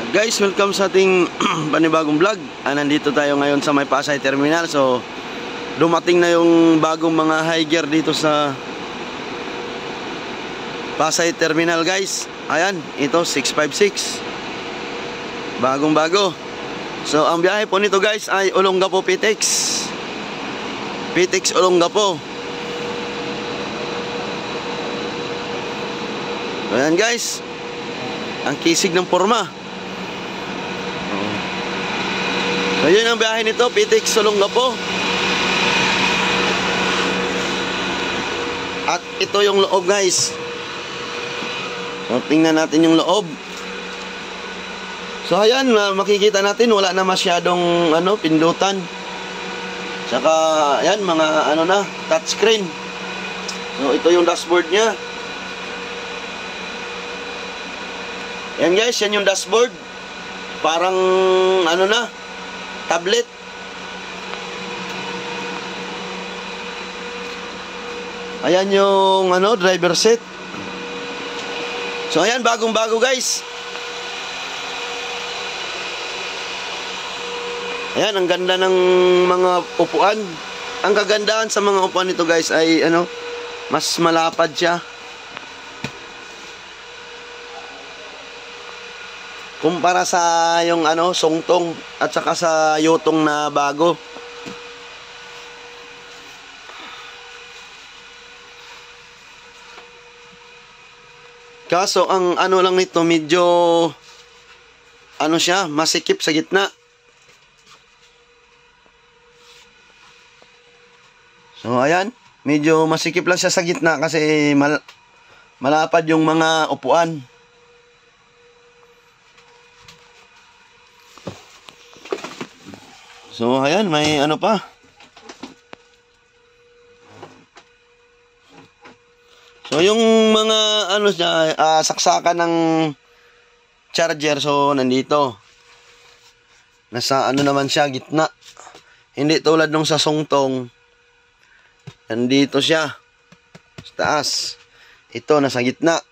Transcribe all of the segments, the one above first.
Guys, welcome sa ating panibagong vlog. Nandito tayo ngayon sa may Pasay Terminal. So, dumating na yung bagong mga high gear dito sa Pasay Terminal, guys. Ayan, ito 656. Bagong bago. So, ang biyahe po nito, guys, ay Olongapo PTX. PTX Olongapo. Ayan, guys. Ang kisig ng forma. So yun ang biyahe nito, PTX Olongapo. At ito yung loob, guys. So tingnan natin yung loob. So ayan, makikita natin wala na masyadong pindutan. Saka ayan, mga touchscreen. So ito yung dashboard nya. Yan, guys, yan yung dashboard. Parang tablet. Ayan yung driver seat. So ayan, bagong-bago, guys. Ayan, ang ganda ng mga upuan. Ang kagandahan sa mga upuan nito, guys, ay mas malapad siya. Kumpara sa yung songtong at saka sa yutong na bago. Kaso ang lang nito, medyo siya, masikip sa gitna. So ayan, medyo masikip lang siya sa gitna kasi malapad yung mga upuan. So ayan, may pa. So yung mga saksakan ng charger, so nandito. Nasa naman siya, gitna. Hindi tulad nung sa songtong. Nandito siya sa taas. Ito nasa gitna.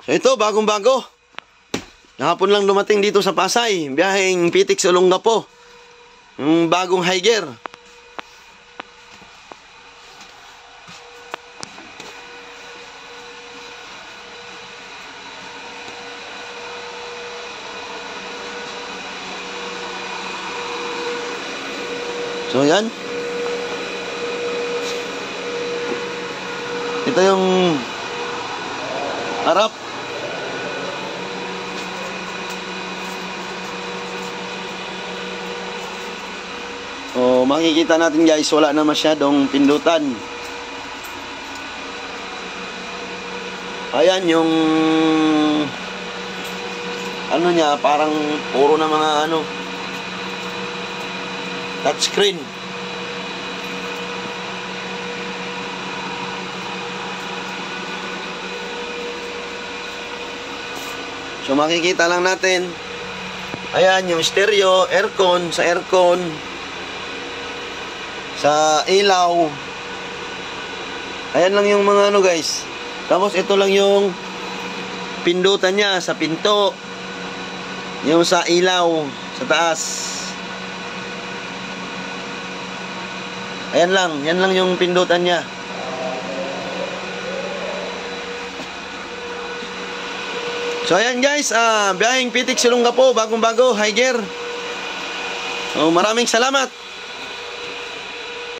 So ito, bagong-bago. Nakapon lang dumating dito sa Pasay. Biyaheng PTX Olongapo. Yung bagong high gear. So yan. Ito yung harap. O makikita natin, guys, wala na masyadong pindutan. Ayan yung niya, parang puro na mga touchscreen. So makikita lang natin, ayan yung stereo, aircon, sa aircon, sa ilaw. Ayan lang yung mga guys. Tapos ito lang yung pindutan niya sa pinto. Yung sa ilaw sa taas. Ayan lang, yan lang yung pindutan niya. So ayan, guys, biyaheng PTX Olongapo, bagong-bago, high gear. So maraming salamat.